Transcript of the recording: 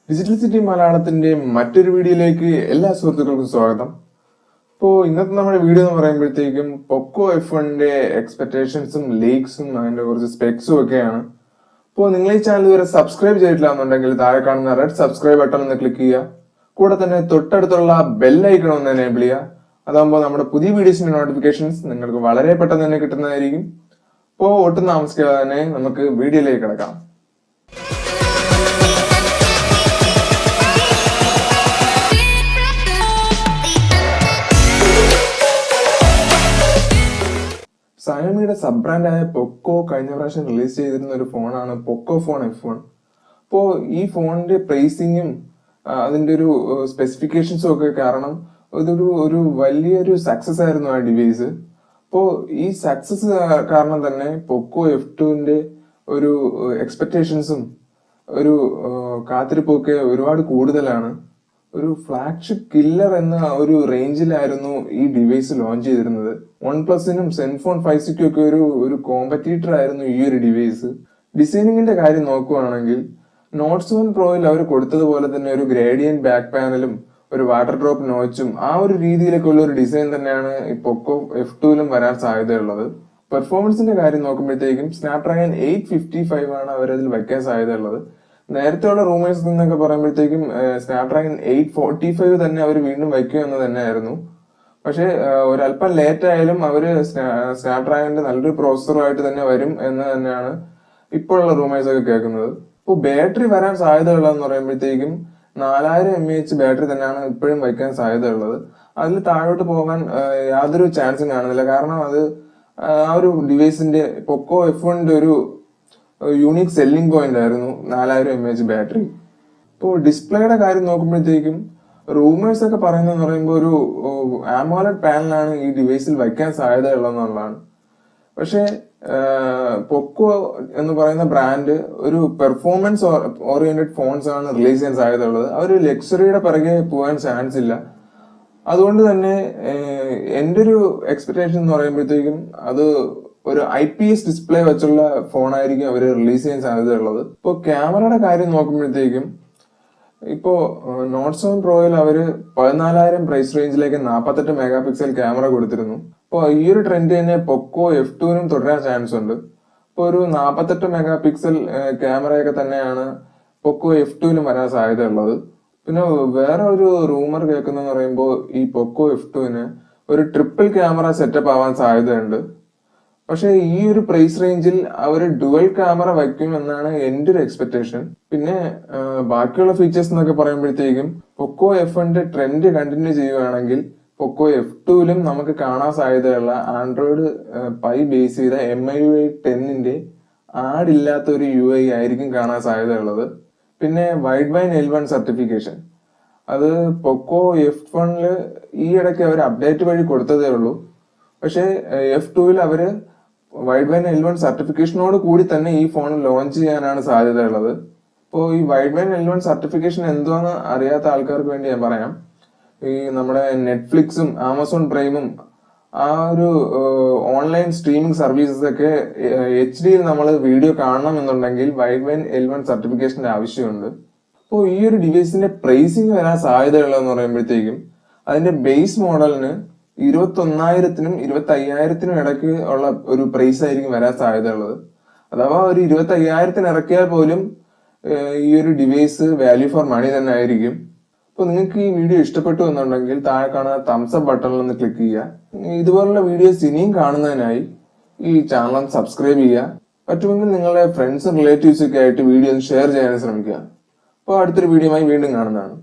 Digital city മലയാളത്തിന്റെ മറ്റൊരു വീഡിയോയിലേക്ക് എല്ലാ സുഹൃത്തുക്കൾക്കും സ്വാഗതം. ഇപ്പോൾ ഇന്നത്തെ നമ്മുടെ വീഡിയോ എന്ന് പറയുമ്പോഴത്തേക്കും പൊക്കോ F1ന്റെ എക്സ്പെക്ടേഷൻസും ലീക്സും അതിന്റെ കുറച്ച് സ്പെക്സും ഒക്കെയാണ്. അപ്പോൾ നിങ്ങൾ ഈ ചാനൽ ഇതുവരെ സബ്സ്ക്രൈബ് ചെയ്തിട്ടില്ല എന്നുണ്ടെങ്കിൽ താഴെ കാണുന്ന റെഡ് സബ്സ്ക്രൈബ് ബട്ടൺ ഒന്ന് ക്ലിക്ക് ചെയ്യുക. കൂടെ തന്നെ തൊട്ടടുത്തുള്ള ബെൽ ഐക്കൺ ഒന്ന് എനേബിൾ ചെയ്യുക. അതാകുമ്പോൾ നമ്മുടെ പുതിയ വീഡിയോസിന്റെ നോട്ടിഫിക്കേഷൻസ് നിങ്ങൾക്ക് വളരെ പെട്ടെന്ന് തന്നെ കിട്ടുന്നതായിരിക്കും. അപ്പോൾ ഒട്ടും താമസിക്കാതെ തന്നെ നമുക്ക് വീഡിയോയിലേക്ക് കിടക്കാം. സയോമിയുടെ സബ് ബ്രാൻഡായ പൊക്കോ കഴിഞ്ഞ പ്രാവശ്യം റിലീസ് ചെയ്തിരുന്ന ഒരു ഫോണാണ് പോക്കോഫോൺ F1. അപ്പോൾ ഈ ഫോണിന്റെ പ്രൈസിങ്ങും അതിന്റെ ഒരു സ്പെസിഫിക്കേഷൻസും ഒക്കെ കാരണം ഒരു വലിയൊരു സക്സസ് ആയിരുന്നു ആ ഡിവൈസ്. അപ്പോൾ ഈ സക്സസ് കാരണം തന്നെ പൊക്കോ F2ന്റെ ഒരു എക്സ്പെക്ടേഷൻസും ഒരു കാത്തിരിപ്പൊക്കെ ഒരുപാട് കൂടുതലാണ്. ഒരു ഫ്ലാഗ്ഷിപ്പ് കില്ലർ എന്ന ഒരു റേഞ്ചിലായിരുന്നു ഈ ഡിവൈസ് ലോഞ്ച് ചെയ്തിരുന്നത്. OnePlusനും സെൻഫോൺ 5Cക്കും ഒക്കെ ഒരു കോമ്പറ്റീറ്റർ ആയിരുന്നു ഈ ഒരു ഡിവൈസ്. ഡിസൈനിങ്ങിന്റെ കാര്യം നോക്കുകയാണെങ്കിൽ നോട്ട് 7 പ്രോയിൽ അവർ കൊടുത്തതുപോലെ തന്നെ ഒരു ഗ്രേഡിയന്റ് ബാക്ക് പാനലും ഒരു വാട്ടർ ഡ്രോപ്പ് നോച്ചും ആ ഒരു രീതിയിലൊക്കെ ഉള്ള ഒരു ഡിസൈൻ തന്നെയാണ് ഈ പൊക്കോ F2ലും വരാൻ സാധ്യതയുള്ളത്. പെർഫോമൻസിന്റെ കാര്യം നോക്കുമ്പോഴത്തേക്കും സ്നാപ്ഡ്രാഗൺ 855 ആണ് അവരതിൽ വയ്ക്കാൻ സാധ്യതയുള്ളത്. നേരത്തെയുള്ള റൂമേഴ്സ് എന്നൊക്കെ പറയുമ്പോഴത്തേക്കും സ്നാപ്ഡ്രാഗൺ 845 തന്നെ അവർ വീണ്ടും വയ്ക്കുക എന്ന് തന്നെയായിരുന്നു. പക്ഷെ ഒരല്പം ലേറ്റ് ആയാലും അവര് സ്നാപ്ഡ്രാഗണിന്റെ നല്ലൊരു പ്രോസസറുമായിട്ട് തന്നെ വരും എന്ന് തന്നെയാണ് ഇപ്പോഴുള്ള റൂമേഴ്സ് ഒക്കെ കേൾക്കുന്നത്. ഇപ്പോൾ ബാറ്ററി വരാൻ സാധ്യതയുള്ളതെന്ന് പറയുമ്പോഴത്തേക്കും 4000 mAh ബാറ്ററി തന്നെയാണ് ഇപ്പോഴും വയ്ക്കാൻ സാധ്യതയുള്ളത്. അതിൽ താഴോട്ട് പോകാൻ യാതൊരു ചാൻസും കാണുന്നില്ല. കാരണം അത് ആ ഒരു ഡിവൈസിന്റെ പൊക്കോ F1ന്റെ ഒരു യൂണിക് സെല്ലിംഗ് പോയിന്റ് ആയിരുന്നു 4000 mAh ബാറ്ററി. ഇപ്പോൾ ഡിസ്പ്ലേയുടെ കാര്യം നോക്കുമ്പോഴത്തേക്കും റൂമേഴ്സ് ഒക്കെ പറയുന്നതെന്ന് പറയുമ്പോൾ ഒരു AMOLED പാനലാണ് ഈ ഡിവൈസിൽ വയ്ക്കാൻ സാധ്യതയുള്ളതെന്നുള്ളതാണ്. പക്ഷേ പൊക്കോ എന്ന് പറയുന്ന ബ്രാൻഡ് ഒരു പെർഫോമൻസ് ഓറിയന്റഡ് ഫോൺസ് ആണ് റിലീസ് ചെയ്യാൻ സാധ്യതയുള്ളത്. അവർ ലക്സറിയുടെ പിറകെ പോകാൻ ചാൻസ് ഇല്ല. അതുകൊണ്ട് തന്നെ എൻ്റെ ഒരു എക്സ്പെക്ടേഷൻ എന്ന് പറയുമ്പോഴത്തേക്കും അത് ഒരു IPS ഡിസ്പ്ലേ വെച്ചുള്ള ഫോണായിരിക്കും അവർ റിലീസ് ചെയ്യാൻ സാധ്യതയുള്ളത്. ഇപ്പോൾ ക്യാമറയുടെ കാര്യം നോക്കുമ്പോഴത്തേക്കും ഇപ്പോൾ നോട്ട് 7 പ്രോയിൽ അവര് 14,000 പ്രൈസ് റേഞ്ചിലേക്ക് 48 മെഗാ പിക്സൽ ക്യാമറ കൊടുത്തിരുന്നു. അപ്പോൾ ഈ ഒരു ട്രെൻഡ് തന്നെ പൊക്കോ F2നും തുടരാൻ ചാൻസ് ഉണ്ട്. ഇപ്പോൾ ഒരു 48 മെഗാ പിക്സൽ ക്യാമറയൊക്കെ തന്നെയാണ് പൊക്കോ F2നും വരാൻ സാധ്യതയുള്ളത്. പിന്നെ വേറെ ഒരു റൂമർ കേൾക്കുന്നതെന്ന് പറയുമ്പോൾ ഈ പൊക്കോ F2ന് ഒരു ട്രിപ്പിൾ ക്യാമറ സെറ്റപ്പ് ആവാൻ സാധ്യതയുണ്ട്. പക്ഷെ ഈ ഒരു പ്രൈസ് റേഞ്ചിൽ അവർ ഡുവൽ ക്യാമറ വയ്ക്കും എന്നാണ് എൻ്റെ ഒരു എക്സ്പെക്ടേഷൻ. പിന്നെ ബാക്കിയുള്ള ഫീച്ചേഴ്സ് എന്നൊക്കെ പറയുമ്പോഴത്തേക്കും പൊക്കോ F1ന്റെ ട്രെൻഡ് കണ്ടിന്യൂ ചെയ്യുകയാണെങ്കിൽ പൊക്കോ F2ലും നമുക്ക് കാണാൻ സാധ്യതയുള്ള ആൻഡ്രോയിഡ് പൈ ബേസ് ചെയ്ത MIUI 10ന്റെ ആഡില്ലാത്ത ഒരു UI ആയിരിക്കും കാണാൻ സാധ്യതയുള്ളത്. പിന്നെ വൈഡ് ബാൻഡ് L1 സർട്ടിഫിക്കേഷൻ അത് പൊക്കോ F1ല് ഈ ഇടയ്ക്ക് അവർ അപ്ഡേറ്റ് വഴി കൊടുത്തതേ ഉള്ളൂ. പക്ഷെ F2ൽ അവര് വൈഡ് ബാൻഡ് L1 സർട്ടിഫിക്കേഷനോട് കൂടി തന്നെ ഈ ഫോൺ ലോഞ്ച് ചെയ്യാനാണ് സാധ്യതയുള്ളത്. ഇപ്പോൾ ഈ വൈഡ് ബാൻഡ് L1 സർട്ടിഫിക്കേഷൻ എന്താണെന്ന് അറിയാത്ത ആൾക്കാർക്ക് വേണ്ടി ഞാൻ പറയാം. ഈ നമ്മുടെ നെറ്റ്ഫ്ലിക്സും ആമസോൺ പ്രൈമും ആ ഒരു ഓൺലൈൻ സ്ട്രീമിംഗ് സർവീസസ് ഒക്കെ HD നമ്മൾ വീഡിയോ കാണണം എന്നുണ്ടെങ്കിൽ വൈഡ് ബാൻഡ് L1 സർട്ടിഫിക്കേഷന്റെ ആവശ്യമുണ്ട്. അപ്പോൾ ഈ ഒരു ഡിവൈസിന്റെ പ്രൈസിങ് വരാൻ സാധ്യതയുള്ളതെന്ന് പറയുമ്പോഴത്തേക്കും അതിന്റെ ബേസ് മോഡലിന് 21,000-നും 25,000-നും ഇടയ്ക്ക് ഉള്ള ഒരു പ്രൈസ് ആയിരിക്കും വരാൻ സാധ്യതയുള്ളത്. അഥവാ ഒരു 25,000-ന് ഇറക്കിയാൽ പോലും ഈ ഒരു ഡിവൈസ് വാല്യൂ ഫോർ മണി തന്നെ ആയിരിക്കും. അപ്പോൾ നിങ്ങൾക്ക് ഈ വീഡിയോ ഇഷ്ടപ്പെട്ടു എന്നുണ്ടെങ്കിൽ താഴെ കാണുന്ന തംസ് അപ്പ് ബട്ടണിൽ ഒന്ന് ക്ലിക്ക് ചെയ്യുക. ഇതുപോലുള്ള വീഡിയോസ് ഇനിയും കാണുന്നതിനായി ഈ ചാനൽ സബ്സ്ക്രൈബ് ചെയ്യുക. പറ്റുമെങ്കിൽ നിങ്ങളുടെ ഫ്രണ്ട്സും റിലേറ്റീവ്സും ഒക്കെ ആയിട്ട് വീഡിയോ ഷെയർ ചെയ്യാൻ ശ്രമിക്കുക. അപ്പോൾ അടുത്തൊരു വീഡിയോയുമായി വീണ്ടും കാണുന്നതാണ്.